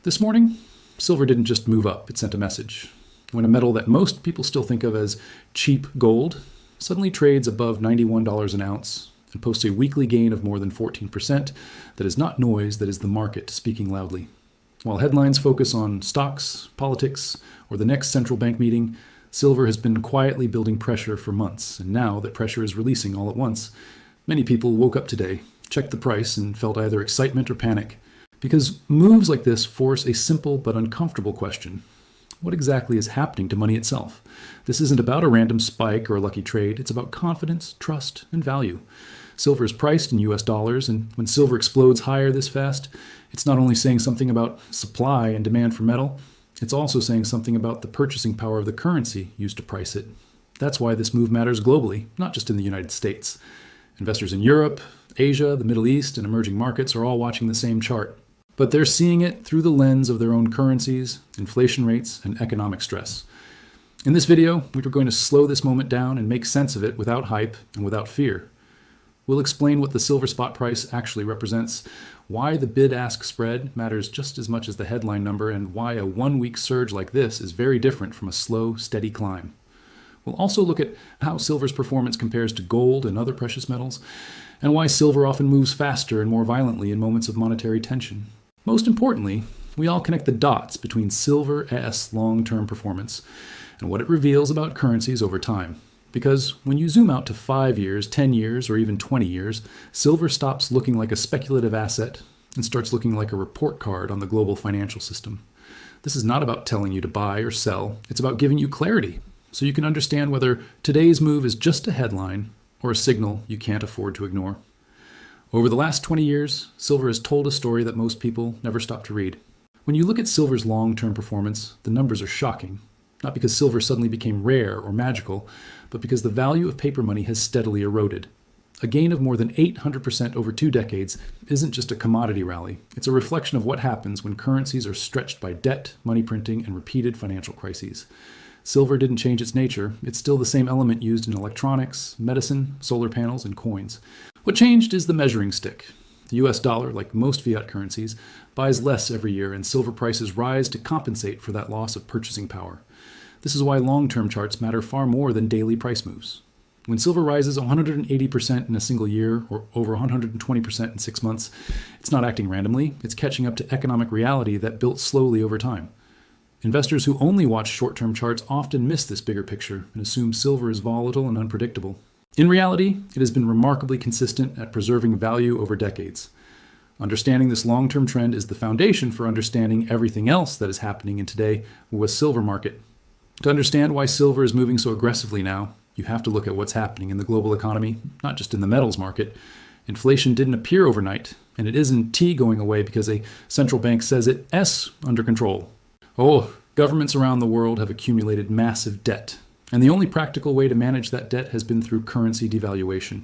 This morning, silver didn't just move up, it sent a message. When a metal that most people still think of as cheap gold suddenly trades above $91 an ounce and posts a weekly gain of more than 14%, that is not noise, that is the market speaking loudly. While headlines focus on stocks, politics, or the next central bank meeting, silver has been quietly building pressure for months, and now that pressure is releasing all at once, many people woke up today, checked the price, and felt either excitement or panic. Because moves like this force a simple but uncomfortable question. What exactly is happening to money itself? This isn't about a random spike or a lucky trade. It's about confidence, trust, and value. Silver is priced in US dollars, and when silver explodes higher this fast, it's not only saying something about supply and demand for metal, it's also saying something about the purchasing power of the currency used to price it. That's why this move matters globally, not just in the United States. Investors in Europe, Asia, the Middle East, and emerging markets are all watching the same chart. But they're seeing it through the lens of their own currencies, inflation rates, and economic stress. In this video, we're going to slow this moment down and make sense of it without hype and without fear. We'll explain what the silver spot price actually represents, why the bid-ask spread matters just as much as the headline number, and why a one-week surge like this is very different from a slow, steady climb. We'll also look at how silver's performance compares to gold and other precious metals, and why silver often moves faster and more violently in moments of monetary tension. Most importantly, we all connect the dots between silver's long-term performance and what it reveals about currencies over time. Because when you zoom out to 5 years, 10 years, or even 20 years, silver stops looking like a speculative asset and starts looking like a report card on the global financial system. This is not about telling you to buy or sell. It's about giving you clarity so you can understand whether today's move is just a headline or a signal you can't afford to ignore. Over the last 20 years, silver has told a story that most people never stop to read. When you look at silver's long-term performance, the numbers are shocking. Not because silver suddenly became rare or magical, but because the value of paper money has steadily eroded. A gain of more than 800% over 2 decades isn't just a commodity rally. It's a reflection of what happens when currencies are stretched by debt, money printing, and repeated financial crises. Silver didn't change its nature. It's still the same element used in electronics, medicine, solar panels, and coins. What changed is the measuring stick. The US dollar, like most fiat currencies, buys less every year, and silver prices rise to compensate for that loss of purchasing power. This is why long-term charts matter far more than daily price moves. When silver rises 180% in a single year, or over 120% in 6 months, it's not acting randomly. It's catching up to economic reality that built slowly over time. Investors who only watch short-term charts often miss this bigger picture and assume silver is volatile and unpredictable. In reality, it has been remarkably consistent at preserving value over decades. Understanding this long-term trend is the foundation for understanding everything else that is happening in today's silver market. To understand why silver is moving so aggressively now, you have to look at what's happening in the global economy, not just in the metals market. Inflation didn't appear overnight, and it isn't going away because a central bank says it's under control. Governments around the world have accumulated massive debt. And the only practical way to manage that debt has been through currency devaluation.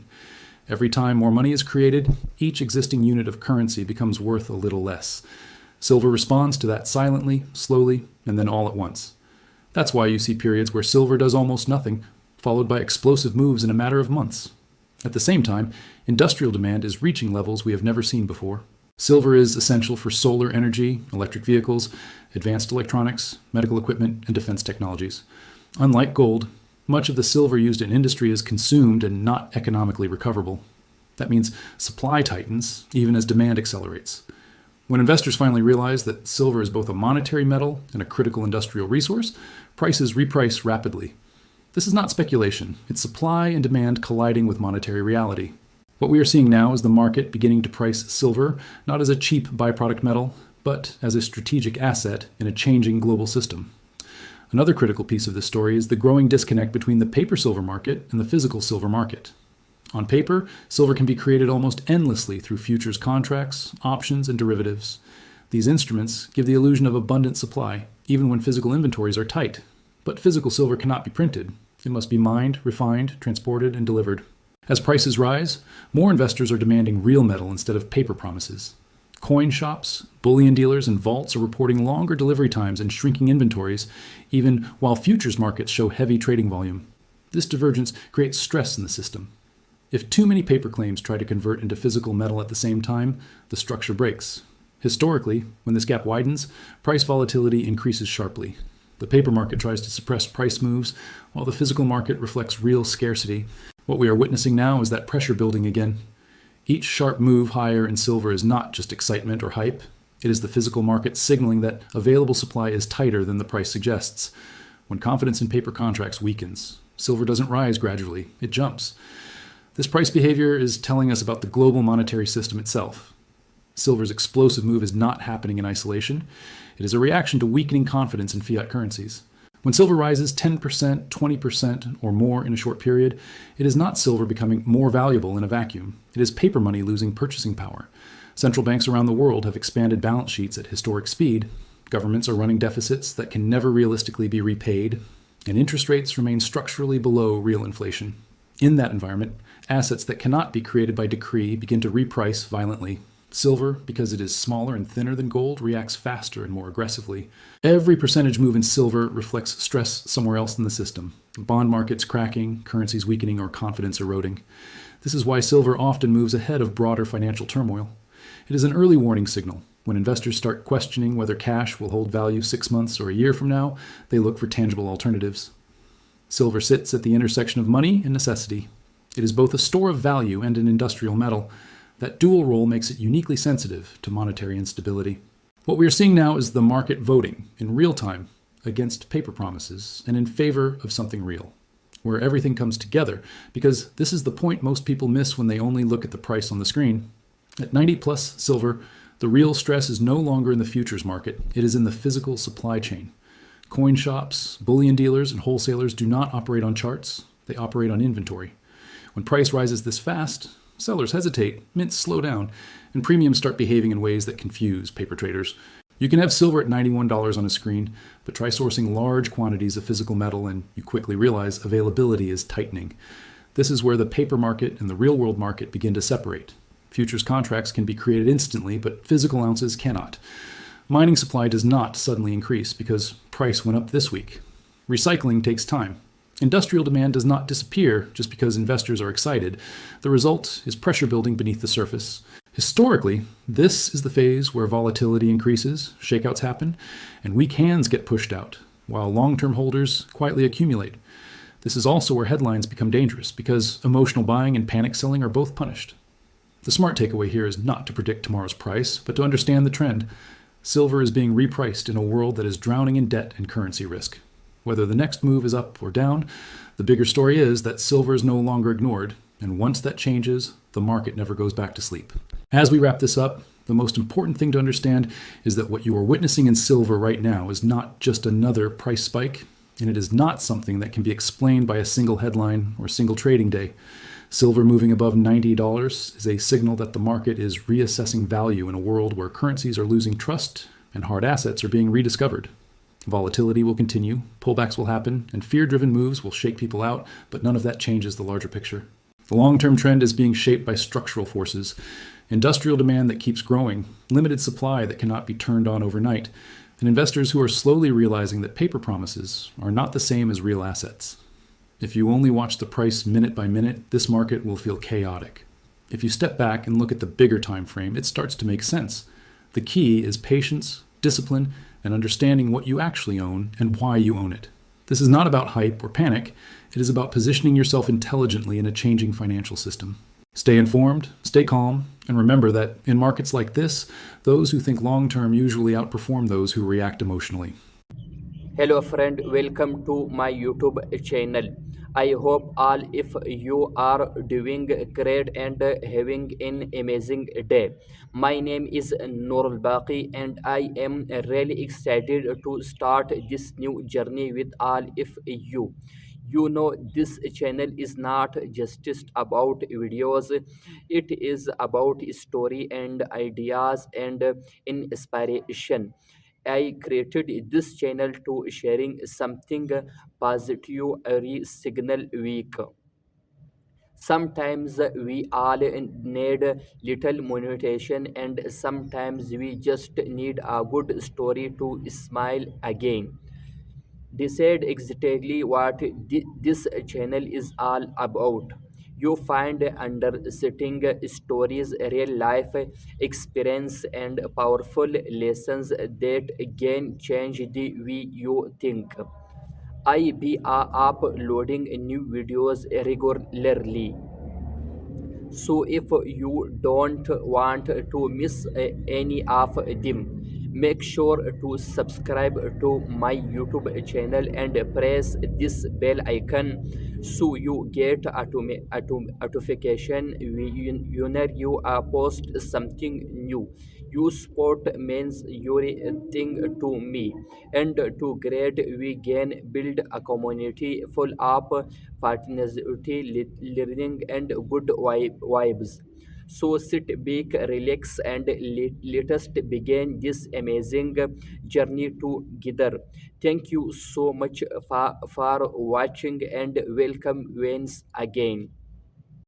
Every time more money is created, each existing unit of currency becomes worth a little less. Silver responds to that silently, slowly, and then all at once. That's why you see periods where silver does almost nothing, followed by explosive moves in a matter of months. At the same time, industrial demand is reaching levels we have never seen before. Silver is essential for solar energy, electric vehicles, advanced electronics, medical equipment, and defense technologies. Unlike gold, much of the silver used in industry is consumed and not economically recoverable. That means supply tightens even as demand accelerates. When investors finally realize that silver is both a monetary metal and a critical industrial resource, prices reprice rapidly. This is not speculation. It's supply and demand colliding with monetary reality. What we are seeing now is the market beginning to price silver not as a cheap byproduct metal, but as a strategic asset in a changing global system. Another critical piece of this story is the growing disconnect between the paper silver market and the physical silver market. On paper, silver can be created almost endlessly through futures contracts, options, and derivatives. These instruments give the illusion of abundant supply, even when physical inventories are tight. But physical silver cannot be printed. It must be mined, refined, transported, and delivered. As prices rise, more investors are demanding real metal instead of paper promises. Coin shops, bullion dealers, and vaults are reporting longer delivery times and shrinking inventories, even while futures markets show heavy trading volume. This divergence creates stress in the system. If too many paper claims try to convert into physical metal at the same time, the structure breaks. Historically, when this gap widens, price volatility increases sharply. The paper market tries to suppress price moves, while the physical market reflects real scarcity. What we are witnessing now is that pressure building again. Each sharp move higher in silver is not just excitement or hype. It is the physical market signaling that available supply is tighter than the price suggests. When confidence in paper contracts weakens, silver doesn't rise gradually, it jumps. This price behavior is telling us about the global monetary system itself. Silver's explosive move is not happening in isolation. It is a reaction to weakening confidence in fiat currencies. When silver rises 10%, 20%, or more in a short period, it is not silver becoming more valuable in a vacuum. It is paper money losing purchasing power. Central banks around the world have expanded balance sheets at historic speed. Governments are running deficits that can never realistically be repaid, and interest rates remain structurally below real inflation. In that environment, assets that cannot be created by decree begin to reprice violently. Silver, because it is smaller and thinner than gold, reacts faster and more aggressively. Every percentage move in silver reflects stress somewhere else in the system. Bond markets cracking, currencies weakening, or confidence eroding. This is why silver often moves ahead of broader financial turmoil. It is an early warning signal. When investors start questioning whether cash will hold value 6 months or a year from now, they look for tangible alternatives. Silver sits at the intersection of money and necessity. It is both a store of value and an industrial metal. That dual role makes it uniquely sensitive to monetary instability. What we are seeing now is the market voting in real time against paper promises and in favor of something real, where everything comes together, because this is the point most people miss when they only look at the price on the screen. At 90 plus silver, the real stress is no longer in the futures market, it is in the physical supply chain. Coin shops, bullion dealers, and wholesalers do not operate on charts, they operate on inventory. When price rises this fast, sellers hesitate, mints slow down, and premiums start behaving in ways that confuse paper traders. You can have silver at $91 on a screen, but try sourcing large quantities of physical metal and you quickly realize availability is tightening. This is where the paper market and the real-world market begin to separate. Futures contracts can be created instantly, but physical ounces cannot. Mining supply does not suddenly increase because price went up this week. Recycling takes time. Industrial demand does not disappear just because investors are excited. The result is pressure building beneath the surface. Historically, this is the phase where volatility increases, shakeouts happen, and weak hands get pushed out, while long-term holders quietly accumulate. This is also where headlines become dangerous because emotional buying and panic selling are both punished. The smart takeaway here is not to predict tomorrow's price, but to understand the trend. Silver is being repriced in a world that is drowning in debt and currency risk. Whether the next move is up or down, the bigger story is that silver is no longer ignored, and once that changes, the market never goes back to sleep. As we wrap this up, the most important thing to understand is that what you are witnessing in silver right now is not just another price spike, and it is not something that can be explained by a single headline or a single trading day. Silver moving above $90 is a signal that the market is reassessing value in a world where currencies are losing trust and hard assets are being rediscovered. Volatility will continue, pullbacks will happen, and fear-driven moves will shake people out, but none of that changes the larger picture. The long-term trend is being shaped by structural forces, industrial demand that keeps growing, limited supply that cannot be turned on overnight, and investors who are slowly realizing that paper promises are not the same as real assets. If you only watch the price minute by minute, this market will feel chaotic. If you step back and look at the bigger time frame, it starts to make sense. The key is patience, discipline, and understanding what you actually own and why you own it. This is not about hype or panic. It is about positioning yourself intelligently in a changing financial system. Stay informed, stay calm, and remember that in markets like this, those who think long-term usually outperform those who react emotionally. Hello friend, welcome to my YouTube channel. I hope all if you are doing great and having an amazing day. My name is Noor Baqi and I am really excited to start this new journey with all if you. You know this channel is not just about videos, it is about story and ideas and inspiration. I created this channel to sharing something positive every signal week. Sometimes we all need little motivation, and sometimes we just need a good story to smile again. Decide exactly what this channel is all about. You find understanding stories, real life experience, and powerful lessons that again change the way you think. I be uploading new videos regularly. So if you don't want to miss any of them, make sure to subscribe to my YouTube channel and press this bell icon so you get notification whenever you post something new. Your support means everything to me, and to great we can build a community full of fraternity, learning, and good vibes. So sit back, relax, and let us begin this amazing journey together. Thank you so much for watching, and welcome once again.